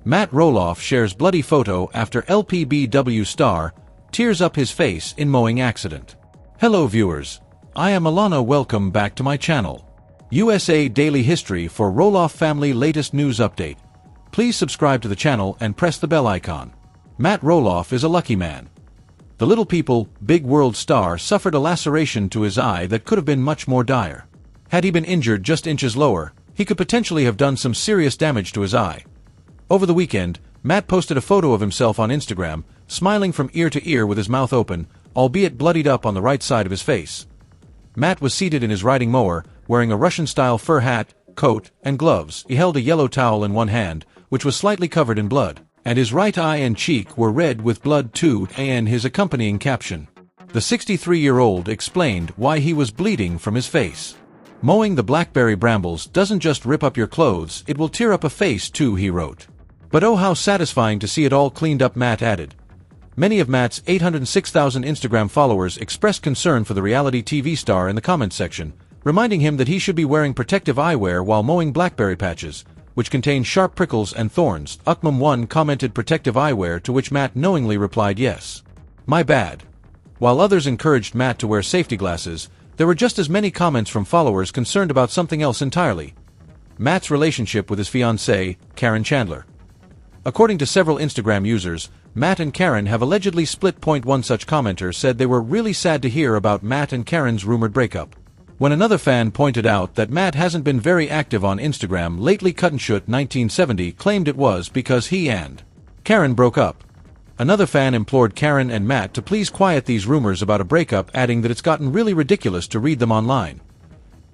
Matt Roloff shares bloody photo after LPBW star tears up his face in mowing accident. Hello viewers, I am Alana. Welcome back to my channel. USA Daily History for Roloff family latest news update. Please subscribe to the channel and press the bell icon. Matt Roloff is a lucky man. The Little People, Big World star suffered a laceration to his eye that could have been much more dire. Had he been injured just inches lower, he could potentially have done some serious damage to his eye. Over the weekend, Matt posted a photo of himself on Instagram, smiling from ear to ear with his mouth open, albeit bloodied up on the right side of his face. Matt was seated in his riding mower, wearing a Russian-style fur hat, coat, and gloves. He held a yellow towel in one hand, which was slightly covered in blood, and his right eye and cheek were red with blood too, and his accompanying caption. The 63-year-old explained why he was bleeding from his face. Mowing the blackberry brambles doesn't just rip up your clothes, it will tear up a face too, he wrote. But oh, how satisfying to see it all cleaned up, Matt added. Many of Matt's 806,000 Instagram followers expressed concern for the reality TV star in the comments section, reminding him that he should be wearing protective eyewear while mowing blackberry patches, which contain sharp prickles and thorns. Ukmum1 commented protective eyewear, to which Matt knowingly replied yes. My bad. While others encouraged Matt to wear safety glasses, there were just as many comments from followers concerned about something else entirely. Matt's relationship with his fiancée, Caryn Chandler. According to several Instagram users, Matt and Caryn have allegedly split. One such commenter said they were really sad to hear about Matt and Caryn's rumored breakup. When another fan pointed out that Matt hasn't been very active on Instagram lately, Cutandshut1970 claimed it was because he and Caryn broke up. Another fan implored Caryn and Matt to please quiet these rumors about a breakup, adding that it's gotten really ridiculous to read them online.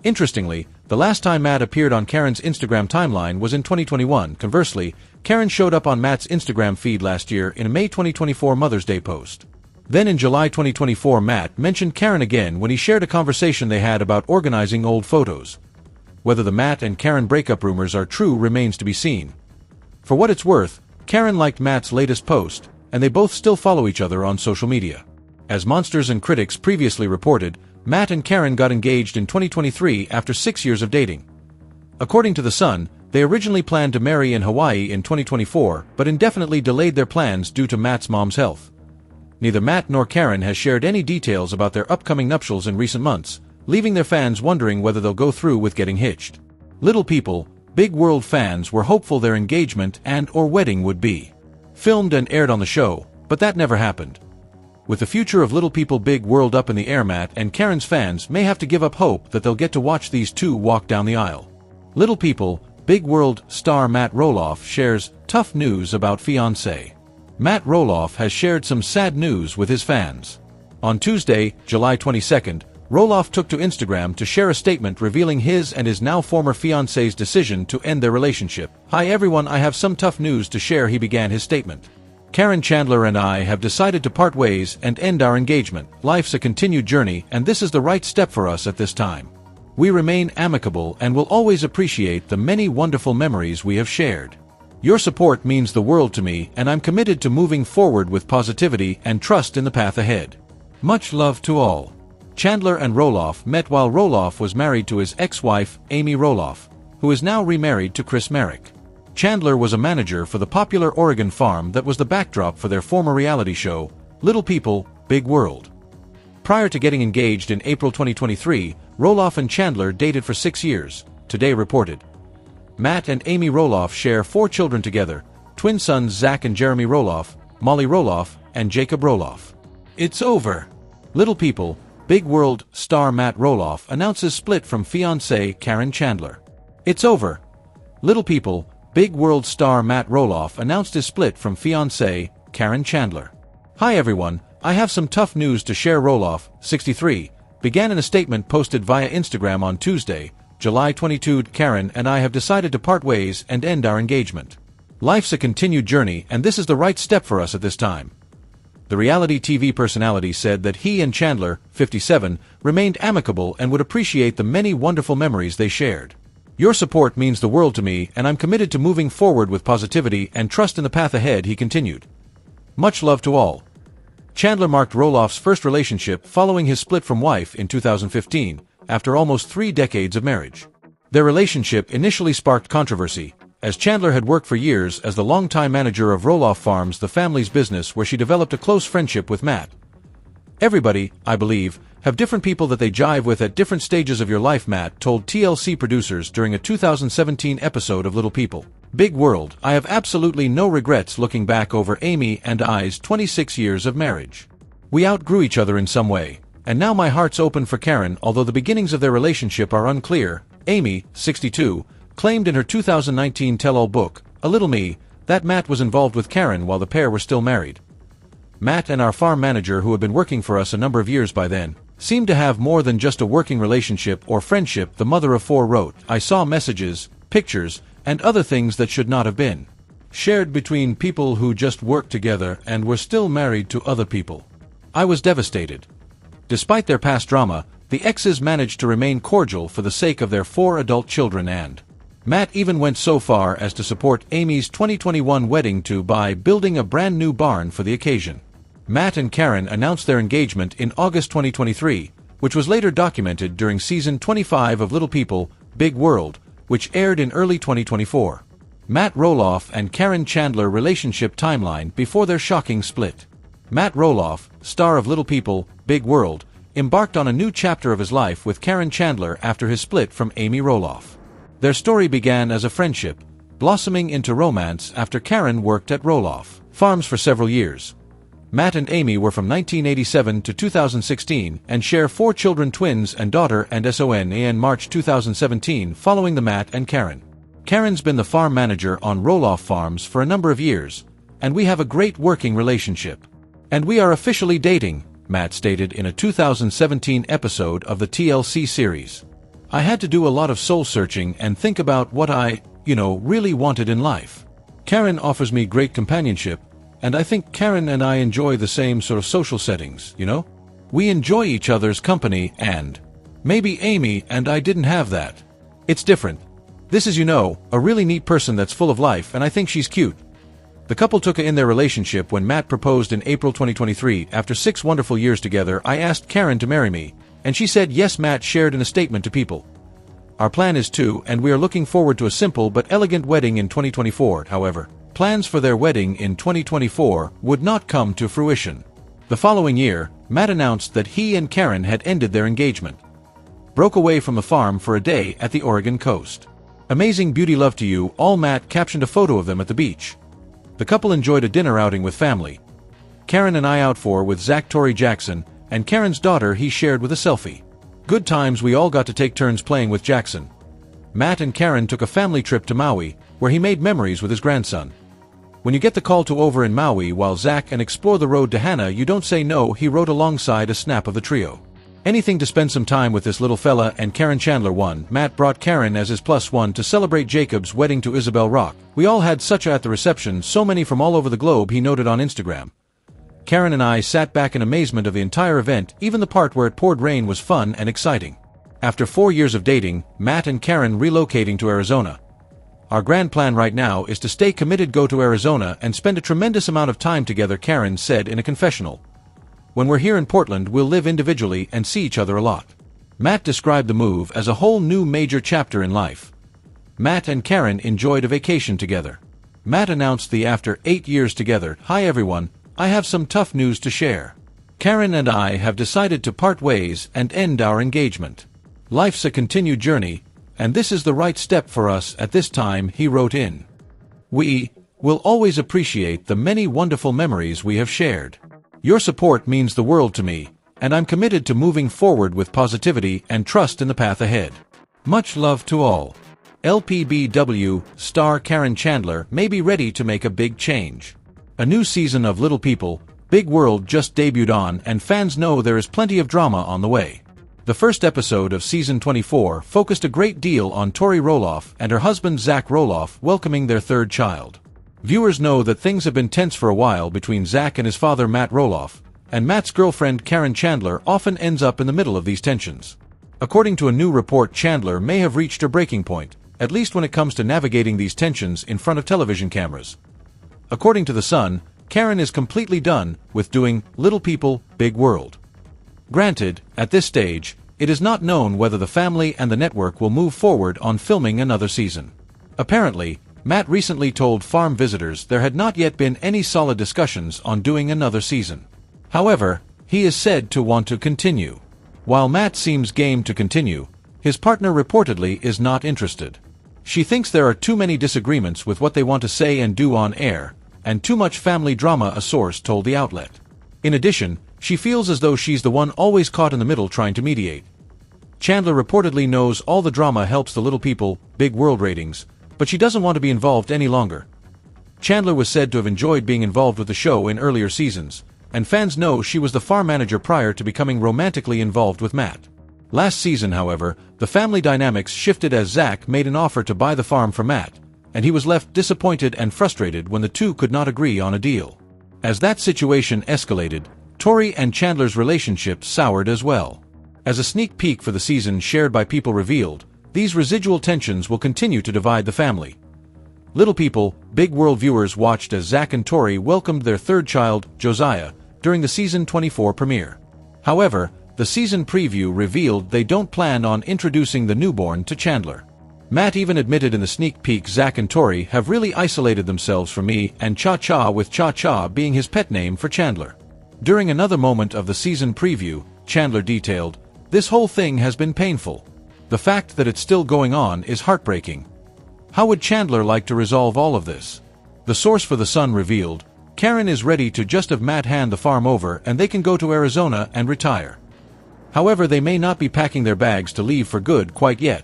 Interestingly, the last time Matt appeared on Caryn's Instagram timeline was in 2021. Conversely, Caryn showed up on Matt's Instagram feed last year in a May 2024 Mother's Day post. Then in July 2024, Matt mentioned Caryn again when he shared a conversation they had about organizing old photos. Whether the Matt and Caryn breakup rumors are true remains to be seen. For what it's worth, Caryn liked Matt's latest post, and they both still follow each other on social media. As Monsters and Critics previously reported, Matt and Caryn got engaged in 2023 after 6 years of dating. According to The Sun, they originally planned to marry in Hawaii in 2024, but indefinitely delayed their plans due to Matt's mom's health. Neither Matt nor Caryn has shared any details about their upcoming nuptials in recent months, leaving their fans wondering whether they'll go through with getting hitched. Little People, Big World fans were hopeful their engagement and/or wedding would be filmed and aired on the show, but that never happened. With the future of Little People Big World up in the air, Matt and Caryn's fans may have to give up hope that they'll get to watch these two walk down the aisle. Little People, Big World star Matt Roloff shares tough news about fiancé. Matt Roloff has shared some sad news with his fans. On Tuesday, July 22nd, Roloff took to Instagram to share a statement revealing his and his now former fiancé's decision to end their relationship. Hi everyone, I have some tough news to share, he began his statement. Caryn Chandler and I have decided to part ways and end our engagement. Life's a continued journey, and this is the right step for us at this time. We remain amicable and will always appreciate the many wonderful memories we have shared. Your support means the world to me, and I'm committed to moving forward with positivity and trust in the path ahead. Much love to all. Chandler and Roloff met while Roloff was married to his ex-wife, Amy Roloff, who is now remarried to Marek. Chandler was a manager for the popular Oregon farm that was the backdrop for their former reality show, Little People, Big World. Prior to getting engaged in April 2023, Roloff and Chandler dated for 6 years, Today reported. Matt and Amy Roloff share 4 children together, twin sons Zach and Jeremy Roloff, Molly Roloff, and Jacob Roloff. It's over. Little People, Big World star Matt Roloff announces split from fiancée Caryn Chandler. It's over. Little People, Big World star Matt Roloff announced his split from fiancée Caryn Chandler. Hi everyone, I have some tough news to share. Roloff, 63, began in a statement posted via Instagram on Tuesday, July 22. Caryn and I have decided to part ways and end our engagement. Life's a continued journey, and this is the right step for us at this time. The reality TV personality said that he and Chandler, 57, remained amicable and would appreciate the many wonderful memories they shared. Your support means the world to me, and I'm committed to moving forward with positivity and trust in the path ahead, he continued. Much love to all. Chandler marked Roloff's first relationship following his split from wife in 2015, after almost 3 decades of marriage. Their relationship initially sparked controversy, as Chandler had worked for years as the longtime manager of Roloff Farms, the family's business where she developed a close friendship with Matt. Everybody, I believe, have different people that they jive with at different stages of your life, Matt told TLC producers during a 2017 episode of Little People. Big World. I have absolutely no regrets looking back over Amy and I's 26 years of marriage. We outgrew each other in some way, and now my heart's open for Caryn, although the beginnings of their relationship are unclear. Amy, 62, claimed in her 2019 tell-all book, A Little Me, that Matt was involved with Caryn while the pair were still married. Matt and our farm manager, who had been working for us a number of years by then, seemed to have more than just a working relationship or friendship, the mother of four wrote. I saw messages, pictures, and other things that should not have been shared between people who just worked together and were still married to other people. I was devastated. Despite their past drama, the exes managed to remain cordial for the sake of their 4 adult children, and Matt even went so far as to support Amy's 2021 wedding by building a brand new barn for the occasion. Matt and Caryn announced their engagement in August 2023, which was later documented during season 25 of Little People, Big World, which aired in early 2024. Matt Roloff and Caryn Chandler relationship timeline before their shocking split. Matt Roloff, star of Little People, Big World, embarked on a new chapter of his life with Caryn Chandler after his split from Amy Roloff. Their story began as a friendship, blossoming into romance after Caryn worked at Roloff Farms for several years. Matt and Amy were from 1987 to 2016 and share 4 children, twins and daughter, and son in March 2017 following the Matt and Caryn. Caryn's been the farm manager on Roloff Farms for a number of years, and we have a great working relationship. And we are officially dating, Matt stated in a 2017 episode of the TLC series. I had to do a lot of soul-searching and think about what I, really wanted in life. Caryn offers me great companionship, and I think Caryn and I enjoy the same sort of social settings, We enjoy each other's company, and maybe Amy and I didn't have that. It's different. This is, a really neat person that's full of life, and I think she's cute. The couple took in their relationship when Matt proposed in April 2023. After 6 wonderful years together, I asked Caryn to marry me, and she said yes. Matt shared in a statement to People. Our plan is to, and we are looking forward to a simple but elegant wedding in 2024. However, plans for their wedding in 2024 would not come to fruition. The following year, Matt announced that he and Caryn had ended their engagement. Broke away from the farm for a day at the Oregon coast. Amazing beauty, love to you all. Matt captioned a photo of them at the beach. The couple enjoyed a dinner outing with family. Caryn and I out for with Zach Torrey Jackson, and Caryn's daughter he shared with a selfie. Good times, we all got to take turns playing with Jackson. Matt and Caryn took a family trip to Maui, where he made memories with his grandson. When you get the call to over in Maui while Zach and explore the road to Hana, you don't say no, he wrote alongside a snap of the trio. Anything to spend some time with this little fella. And Caryn Chandler won. Matt brought Caryn as his +1 to celebrate Jacob's wedding to Isabel Rock. We all had such at the reception, so many from all over the globe, he noted on Instagram. Caryn and I sat back in amazement of the entire event. Even the part where it poured rain was fun and exciting. After 4 years of dating, Matt and Caryn relocating to Arizona. Our grand plan right now is to stay committed, go to Arizona, and spend a tremendous amount of time together, Caryn said in a confessional. When we're here in Portland, we'll live individually and see each other a lot. Matt described the move as a whole new major chapter in life. Matt and Caryn enjoyed a vacation together. Matt announced the after 8 years together, "Hi everyone, I have some tough news to share. Caryn and I have decided to part ways and end our engagement. Life's a continued journey, and this is the right step for us at this time," he wrote in. "We will always appreciate the many wonderful memories we have shared. Your support means the world to me, and I'm committed to moving forward with positivity and trust in the path ahead. Much love to all." LPBW star Caryn Chandler may be ready to make a big change. A new season of Little People, Big World just debuted on, and fans know there is plenty of drama on the way. The first episode of season 24 focused a great deal on Tori Roloff and her husband Zach Roloff welcoming their 3rd child. Viewers know that things have been tense for a while between Zach and his father Matt Roloff, and Matt's girlfriend Caryn Chandler often ends up in the middle of these tensions. According to a new report, Chandler may have reached her breaking point, at least when it comes to navigating these tensions in front of television cameras. According to The Sun, Caryn is completely done with doing Little People, Big World. Granted, at this stage, it is not known whether the family and the network will move forward on filming another season. Apparently, Matt recently told farm visitors there had not yet been any solid discussions on doing another season. However, he is said to want to continue. While Matt seems game to continue, his partner reportedly is not interested. She thinks there are too many disagreements with what they want to say and do on air, and too much family drama, a source told the outlet. In addition, she feels as though she's the one always caught in the middle trying to mediate. Chandler reportedly knows all the drama helps the Little People, Big World ratings, but she doesn't want to be involved any longer. Chandler was said to have enjoyed being involved with the show in earlier seasons, and fans know she was the farm manager prior to becoming romantically involved with Matt. Last season, however, the family dynamics shifted as Zach made an offer to buy the farm for Matt, and he was left disappointed and frustrated when the two could not agree on a deal. As that situation escalated, Tori and Chandler's relationship soured as well. As a sneak peek for the season shared by People revealed, these residual tensions will continue to divide the family. Little People, Big World viewers watched as Zach and Tori welcomed their third child, Josiah, during the season 24 premiere. However, the season preview revealed they don't plan on introducing the newborn to Chandler. Matt even admitted in the sneak peek Zach and Tori have really isolated themselves from me, and Cha-Cha, with Cha-Cha being his pet name for Chandler. During another moment of the season preview, Chandler detailed, "This whole thing has been painful. The fact that it's still going on is heartbreaking. How would Chandler like to resolve all of this?" The source for The Sun revealed, Caryn is ready to just have Matt hand the farm over and they can go to Arizona and retire. However, they may not be packing their bags to leave for good quite yet.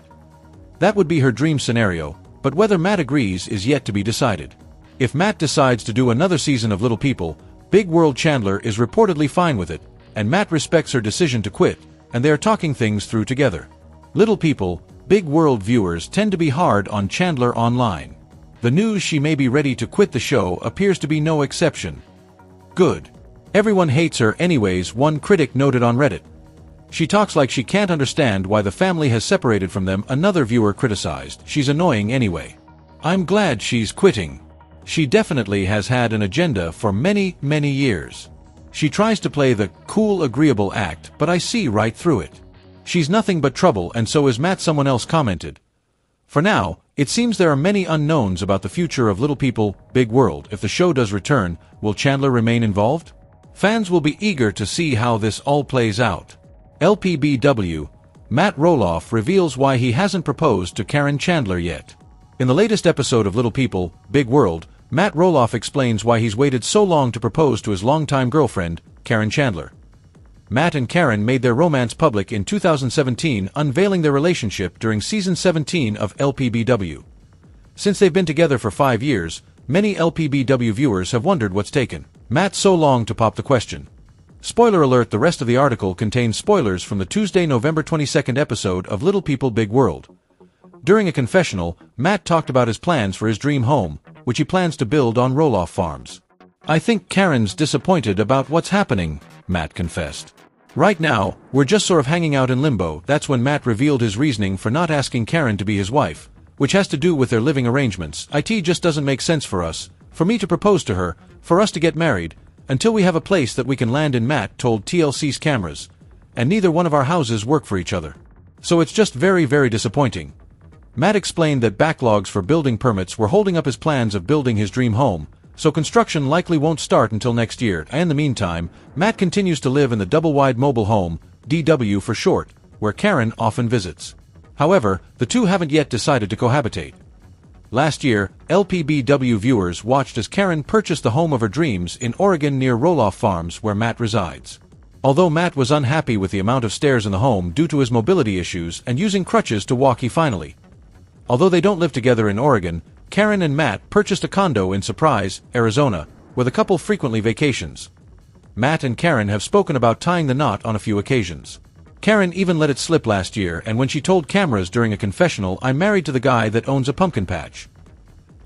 That would be her dream scenario, but whether Matt agrees is yet to be decided. If Matt decides to do another season of Little People, Big World, Chandler is reportedly fine with it, and Matt respects her decision to quit, and they are talking things through together. Little People, Big World viewers tend to be hard on Chandler online. The news she may be ready to quit the show appears to be no exception. Good. Everyone hates her anyways, one critic noted on Reddit. She talks like she can't understand why the family has separated from them, another viewer criticized. She's annoying anyway. I'm glad she's quitting. She definitely has had an agenda for many, many years. She tries to play the cool, agreeable act, but I see right through it. She's nothing but trouble, and so is Matt, someone else commented. For now, it seems there are many unknowns about the future of Little People, Big World. If the show does return, will Chandler remain involved? Fans will be eager to see how this all plays out. LPBW, Matt Roloff reveals why he hasn't proposed to Caryn Chandler yet. In the latest episode of Little People, Big World, Matt Roloff explains why he's waited so long to propose to his longtime girlfriend, Caryn Chandler. Matt and Caryn made their romance public in 2017, unveiling their relationship during season 17 of LPBW. Since they've been together for 5 years, many LPBW viewers have wondered what's taken Matt so long to pop the question. Spoiler alert, the rest of the article contains spoilers from the Tuesday, November 22nd episode of Little People, Big World. During a confessional, Matt talked about his plans for his dream home, which he plans to build on Roloff farms. "I think Caryn's disappointed about what's happening," Matt confessed. "Right now, we're just sort of hanging out in limbo." That's when Matt revealed his reasoning for not asking Caryn to be his wife, which has to do with their living arrangements. "It just doesn't make sense for us, for me to propose to her, for us to get married, until we have a place that we can land in," Matt told TLC's cameras. "And neither one of our houses work for each other. So it's just very, very disappointing." Matt explained that backlogs for building permits were holding up his plans of building his dream home, so construction likely won't start until next year. In the meantime, Matt continues to live in the double-wide mobile home, DW for short, where Caryn often visits. However, the two haven't yet decided to cohabitate. Last year, LPBW viewers watched as Caryn purchased the home of her dreams in Oregon near Roloff Farms, where Matt resides. Although Matt was unhappy with the amount of stairs in the home due to his mobility issues and using crutches to walk, Although they don't live together in Oregon, Caryn and Matt purchased a condo in Surprise, Arizona, where the couple frequently vacations. Matt and Caryn have spoken about tying the knot on a few occasions. Caryn even let it slip last year, and when she told cameras during a confessional, "I'm married to the guy that owns a pumpkin patch."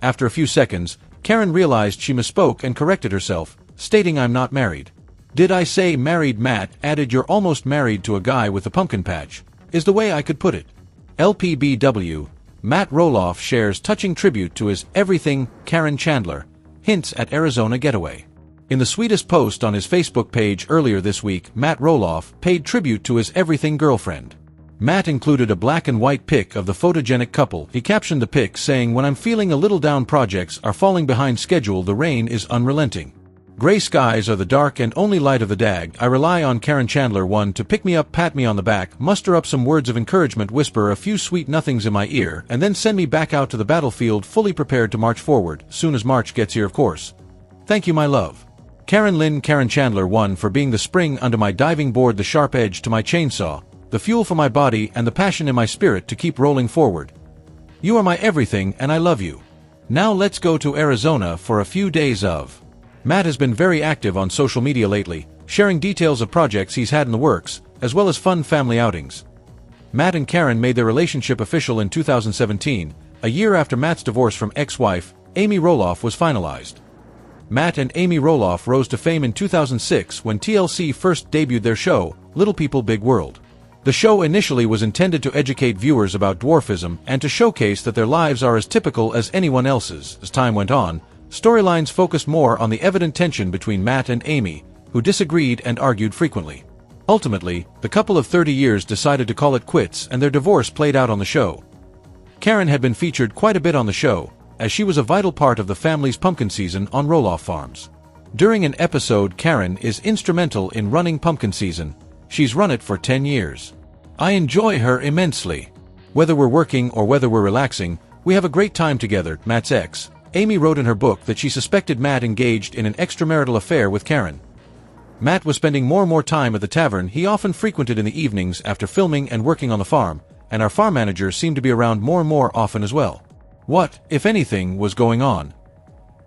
After a few seconds, Caryn realized she misspoke and corrected herself, stating, "I'm not married." "Did I say married?" Matt added, "You're almost married to a guy with a pumpkin patch, is the way I could put it." LPBW, Matt Roloff shares touching tribute to his everything, Caryn Chandler, hints at Arizona getaway. In the sweetest post on his Facebook page earlier this week, Matt Roloff paid tribute to his everything girlfriend. Matt included a black and white pic of the photogenic couple. He captioned the pic saying, "When I'm feeling a little down, projects are falling behind schedule, the rain is unrelenting. Gray skies are the dark and only light of the dag. I rely on Caryn Chandler 1 to pick me up, pat me on the back, muster up some words of encouragement, whisper a few sweet nothings in my ear, and then send me back out to the battlefield fully prepared to march forward, soon as March gets here, of course. Thank you, my love. Caryn Chandler 1 for being the spring under my diving board, the sharp edge to my chainsaw, the fuel for my body, and the passion in my spirit to keep rolling forward. You are my everything, and I love you. Now let's go to Arizona for a few days of." Matt has been very active on social media lately, sharing details of projects he's had in the works, as well as fun family outings. Matt and Caryn made their relationship official in 2017, a year after Matt's divorce from ex-wife, Amy Roloff, was finalized. Matt and Amy Roloff rose to fame in 2006 when TLC first debuted their show, Little People Big World. The show initially was intended to educate viewers about dwarfism and to showcase that their lives are as typical as anyone else's. As time went on, storylines focused more on the evident tension between Matt and Amy, who disagreed and argued frequently. Ultimately, the couple of 30 years decided to call it quits, and their divorce played out on the show. Caryn had been featured quite a bit on the show, as she was a vital part of the family's pumpkin season on Roloff farms. During an episode, Caryn is instrumental in running pumpkin season. She's run it for 10 years. "I enjoy her immensely. Whether we're working or whether we're relaxing, we have a great time together," Matt's ex, Amy, wrote in her book that she suspected Matt engaged in an extramarital affair with Caryn. Matt was spending more and more time at the tavern he often frequented in the evenings after filming and working on the farm, and our farm manager seemed to be around more and more often as well. What, if anything, was going on?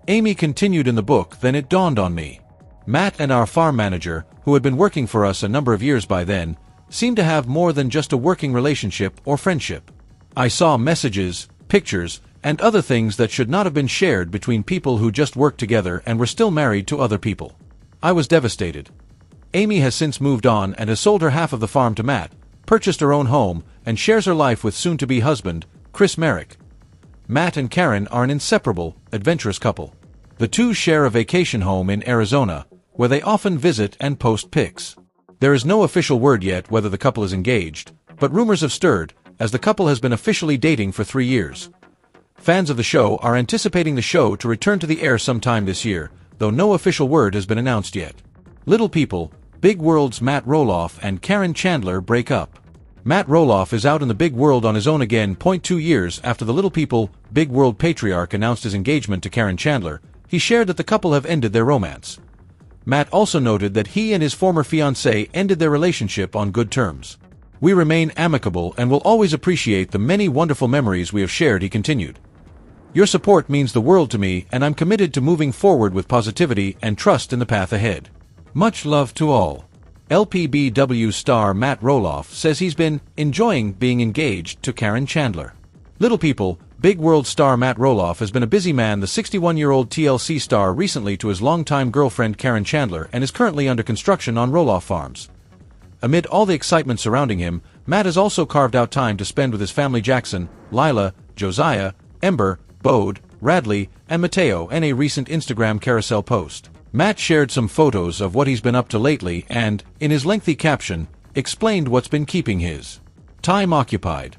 Amy continued in the book, "Then it dawned on me. Matt and our farm manager, who had been working for us a number of years by then, seemed to have more than just a working relationship or friendship. I saw messages, pictures, and other things that should not have been shared between people who just worked together and were still married to other people. I was devastated." Amy has since moved on and has sold her half of the farm to Matt, purchased her own home, and shares her life with soon-to-be husband, Marek. Matt and Caryn are an inseparable, adventurous couple. The two share a vacation home in Arizona, where they often visit and post pics. There is no official word yet whether the couple is engaged, but rumors have stirred, as the couple has been officially dating for 3 years. Fans of the show are anticipating the show to return to the air sometime this year, though no official word has been announced yet. Little People, Big World's Matt Roloff and Caryn Chandler break up. Matt Roloff is out in the big world on his own again. 2 years after the Little People, Big World patriarch announced his engagement to Caryn Chandler, he shared that the couple have ended their romance. Matt also noted that he and his former fiancée ended their relationship on good terms. "We remain amicable and will always appreciate the many wonderful memories we have shared," he continued. "Your support means the world to me, and I'm committed to moving forward with positivity and trust in the path ahead. Much love to all." LPBW star Matt Roloff says he's been enjoying being engaged to Caryn Chandler. Little People, Big World star Matt Roloff has been a busy man. The 61-year-old TLC star recently to his longtime girlfriend Caryn Chandler and is currently under construction on Roloff farms. Amid all the excitement surrounding him, Matt has also carved out time to spend with his family: Jackson, Lila, Josiah, Ember, Bode, Radley, and Mateo. In a recent Instagram carousel post, Matt shared some photos of what he's been up to lately and, in his lengthy caption, explained what's been keeping his time occupied.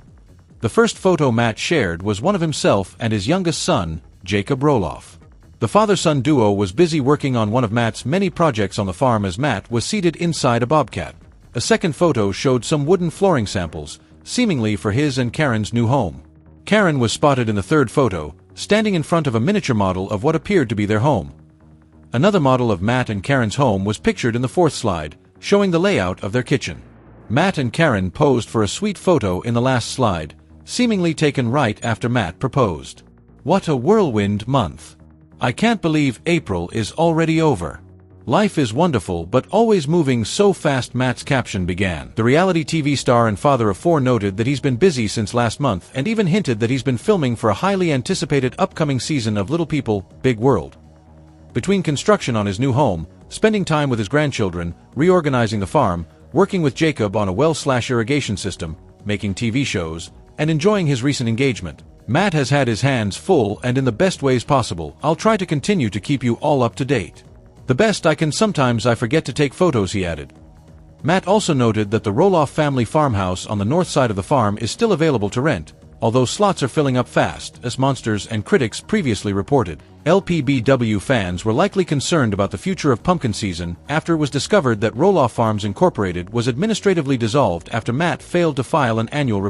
The first photo Matt shared was one of himself and his youngest son, Jacob Roloff. The father-son duo was busy working on one of Matt's many projects on the farm as Matt was seated inside a bobcat. A second photo showed some wooden flooring samples, seemingly for his and Caryn's new home. Caryn was spotted in the third photo, standing in front of a miniature model of what appeared to be their home. Another model of Matt and Caryn's home was pictured in the fourth slide, showing the layout of their kitchen. Matt and Caryn posed for a sweet photo in the last slide, seemingly taken right after Matt proposed. What a whirlwind month. I can't believe April is already over. Life is wonderful but always moving so fast, Matt's caption began. The reality TV star and father of 4 noted that he's been busy since last month and even hinted that he's been filming for a highly anticipated upcoming season of Little People, Big World. Between construction on his new home, spending time with his grandchildren, reorganizing the farm, working with Jacob on a well/irrigation system, making TV shows, and enjoying his recent engagement, Matt has had his hands full, and in the best ways possible. I'll try to continue to keep you all up to date. The best I can. Sometimes I forget to take photos, he added. Matt also noted that the Roloff family farmhouse on the north side of the farm is still available to rent, although slots are filling up fast, as Monsters and critics previously reported. LPBW fans were likely concerned about the future of pumpkin season after it was discovered that Roloff Farms Incorporated was administratively dissolved after Matt failed to file an annual report.